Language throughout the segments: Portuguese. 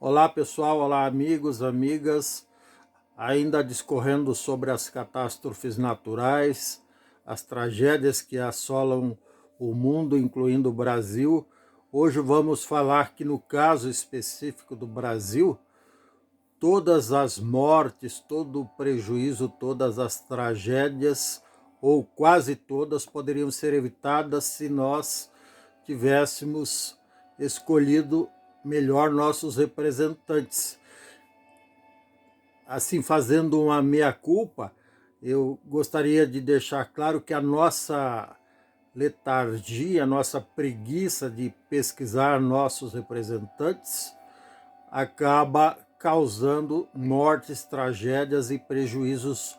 Olá pessoal, olá amigos, amigas, ainda discorrendo sobre as catástrofes naturais, as tragédias que assolam o mundo, incluindo o Brasil. Hoje vamos falar que no caso específico do Brasil, todas as mortes, todo o prejuízo, todas as tragédias, ou quase todas, poderiam ser evitadas se nós tivéssemos escolhido melhor nossos representantes. Assim, fazendo uma meia-culpa, eu gostaria de deixar claro que a nossa letargia, a nossa preguiça de pesquisar nossos representantes acaba causando mortes, tragédias e prejuízos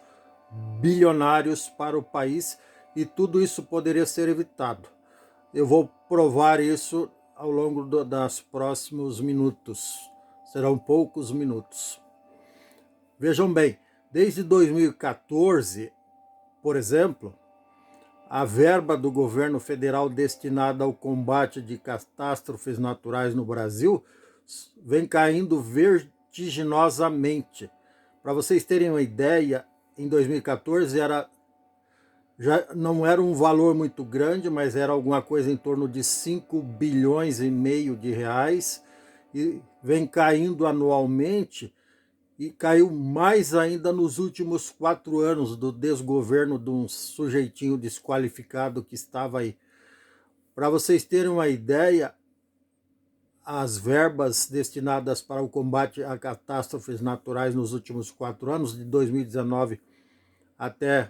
bilionários para o país, e tudo isso poderia ser evitado. Eu vou provar isso ao longo dos próximos minutos. Serão poucos minutos. Vejam bem, desde 2014, por exemplo, a verba do governo federal destinada ao combate de catástrofes naturais no Brasil vem caindo vertiginosamente. Para vocês terem uma ideia, em 2014 já não era um valor muito grande, mas era alguma coisa em torno de 5 bilhões e meio de reais, e vem caindo anualmente, e caiu mais ainda nos últimos 4 anos do desgoverno de um sujeitinho desqualificado que estava aí. Para vocês terem uma ideia, as verbas destinadas para o combate a catástrofes naturais nos últimos 4 anos, de 2019 até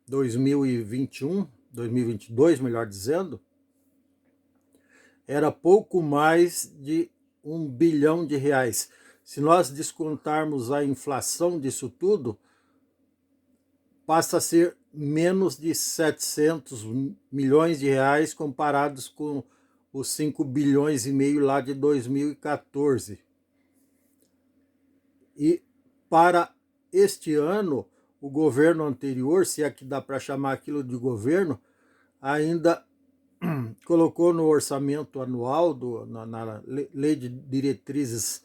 2021, 2022, melhor dizendo, era pouco mais de 1 bilhão de reais. Se nós descontarmos a inflação disso tudo, passa a ser menos de 700 milhões de reais comparados com os 5 bilhões e meio lá de 2014. E para este ano, o governo anterior, se é que dá para chamar aquilo de governo, ainda colocou no orçamento anual, na Lei de Diretrizes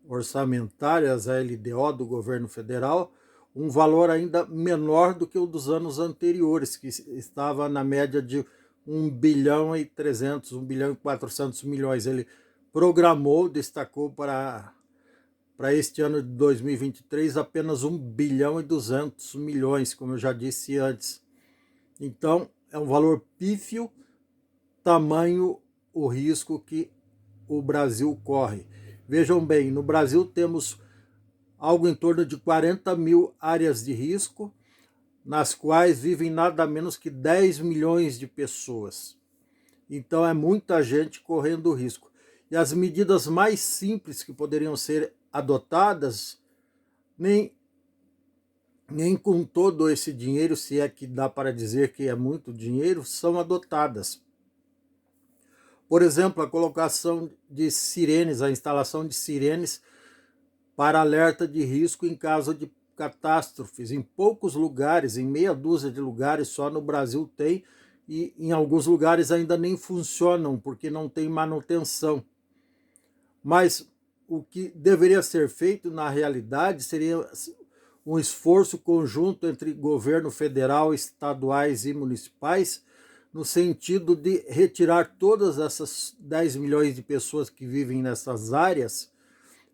Orçamentárias, a LDO do governo federal, um valor ainda menor do que o dos anos anteriores, que estava na média de 1 bilhão e 300, 1 bilhão e 400 milhões. Ele programou, destacou para este ano de 2023 apenas 1 bilhão e 200 milhões, como eu já disse antes. Então, é um valor pífio, tamanho o risco que o Brasil corre. Vejam bem, no Brasil temos algo em torno de 40 mil áreas de risco, nas quais vivem nada menos que 10 milhões de pessoas. Então é muita gente correndo risco. E as medidas mais simples que poderiam ser adotadas, nem com todo esse dinheiro, se é que dá para dizer que é muito dinheiro, são adotadas. Por exemplo, a colocação de sirenes, a instalação de sirenes para alerta de risco em caso de catástrofes. Em poucos lugares, em meia dúzia de lugares só no Brasil tem, e em alguns lugares ainda nem funcionam porque não tem manutenção. Mas o que deveria ser feito na realidade seria um esforço conjunto entre governo federal, estaduais e municipais, no sentido de retirar todas essas 10 milhões de pessoas que vivem nessas áreas.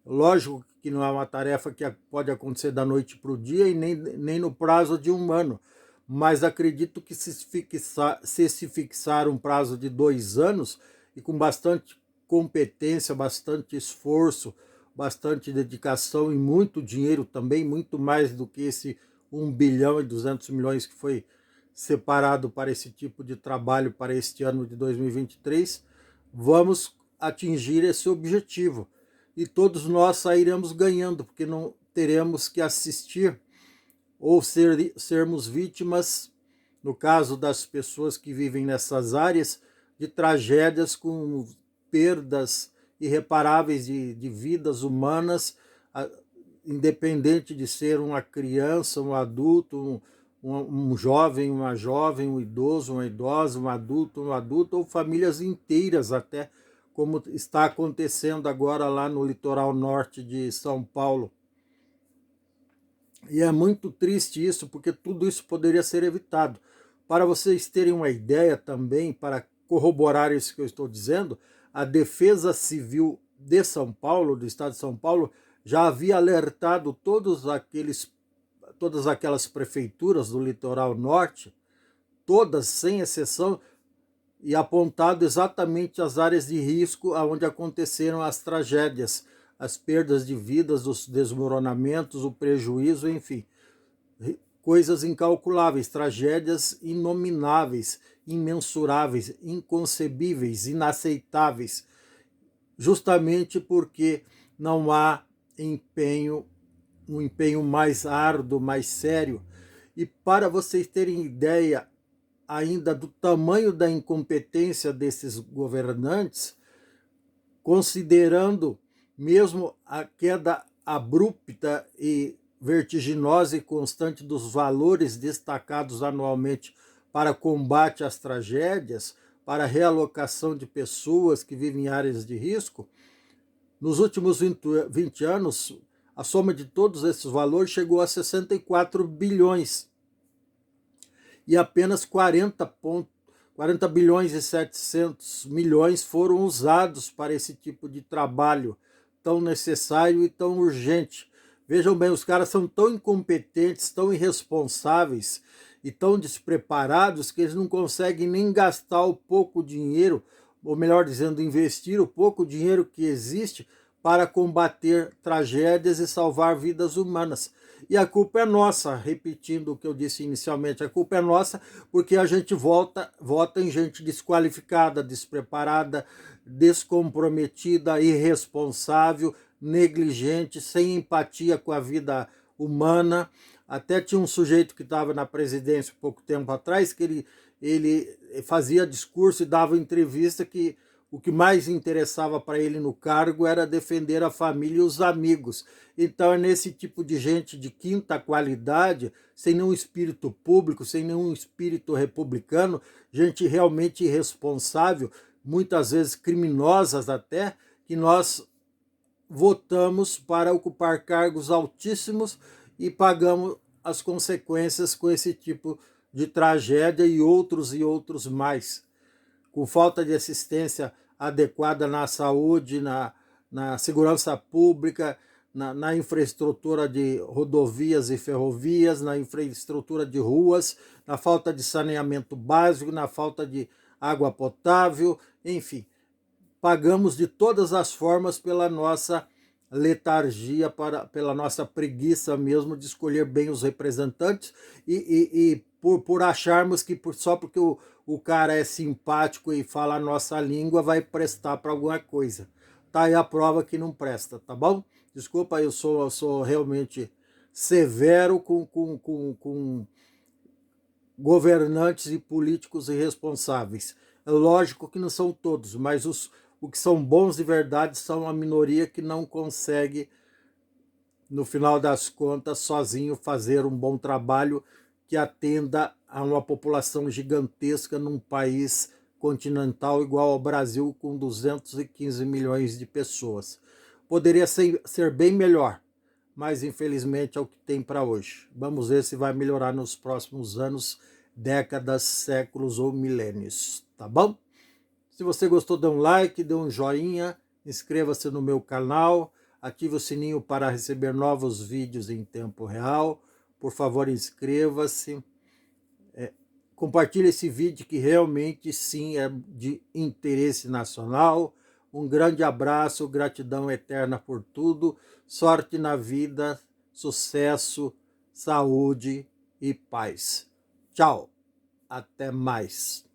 Lógico que não é uma tarefa que pode acontecer da noite para o dia e nem no prazo de um ano, mas acredito que se se fixar um prazo de 2 anos e com bastante competência, bastante esforço, bastante dedicação e muito dinheiro também, muito mais do que esse 1 bilhão e 200 milhões que foi separado para esse tipo de trabalho para este ano de 2023, vamos atingir esse objetivo. E todos nós sairemos ganhando, porque não teremos que assistir ou sermos vítimas, no caso das pessoas que vivem nessas áreas, de tragédias com perdas irreparáveis de vidas humanas, independente de ser uma criança, um adulto, um jovem, um idoso, uma idosa, um adulto ou famílias inteiras até como está acontecendo agora lá no litoral norte de São Paulo. E é muito triste isso, porque tudo isso poderia ser evitado. Para vocês terem uma ideia também, para corroborar isso que eu estou dizendo, a Defesa Civil de São Paulo, do estado de São Paulo, já havia alertado todas aquelas prefeituras do litoral norte, todas sem exceção, e apontado exatamente as áreas de risco onde aconteceram as tragédias, as perdas de vidas, os desmoronamentos, o prejuízo, enfim, coisas incalculáveis, tragédias inomináveis, imensuráveis, inconcebíveis, inaceitáveis, justamente porque não há um empenho mais árduo, mais sério. E para vocês terem ideia ainda do tamanho da incompetência desses governantes, considerando mesmo a queda abrupta e vertiginosa e constante dos valores destacados anualmente para combate às tragédias, para realocação de pessoas que vivem em áreas de risco, nos últimos 20 anos, a soma de todos esses valores chegou a 64 bilhões. E apenas 40 bilhões e 700 milhões foram usados para esse tipo de trabalho tão necessário e tão urgente. Vejam bem, os caras são tão incompetentes, tão irresponsáveis e tão despreparados que eles não conseguem nem gastar o pouco dinheiro, ou melhor dizendo, investir o pouco dinheiro que existe para combater tragédias e salvar vidas humanas. E a culpa é nossa, repetindo o que eu disse inicialmente, a culpa é nossa porque a gente vota em gente desqualificada, despreparada, descomprometida, irresponsável, negligente, sem empatia com a vida humana. Até tinha um sujeito que estava na presidência pouco tempo atrás, que ele fazia discurso e dava entrevista que o que mais interessava para ele no cargo era defender a família e os amigos. Então é nesse tipo de gente de quinta qualidade, sem nenhum espírito público, sem nenhum espírito republicano, gente realmente irresponsável, muitas vezes criminosas até, que nós votamos para ocupar cargos altíssimos e pagamos as consequências com esse tipo de tragédia e outros mais. Com falta de assistência adequada na saúde, na segurança pública, na infraestrutura de rodovias e ferrovias, na infraestrutura de ruas, na falta de saneamento básico, na falta de água potável, enfim. Pagamos de todas as formas pela nossa letargia, pela nossa preguiça mesmo de escolher bem os representantes e por acharmos que só porque o cara é simpático e fala a nossa língua vai prestar para alguma coisa. Tá aí a prova que não presta, tá bom? Desculpa, eu sou realmente severo com governantes e políticos irresponsáveis. É lógico que não são todos, mas os que são bons de verdade são a minoria que não consegue, no final das contas, sozinho fazer um bom trabalho que atenda a uma população gigantesca num país continental igual ao Brasil, com 215 milhões de pessoas. Poderia ser bem melhor, mas infelizmente é o que tem para hoje. Vamos ver se vai melhorar nos próximos anos, décadas, séculos ou milênios, tá bom? Se você gostou, dê um like, dê um joinha, inscreva-se no meu canal, ative o sininho para receber novos vídeos em tempo real. Por favor, inscreva-se. Compartilhe esse vídeo que realmente sim é de interesse nacional. Um grande abraço, gratidão eterna por tudo. Sorte na vida, sucesso, saúde e paz. Tchau, até mais.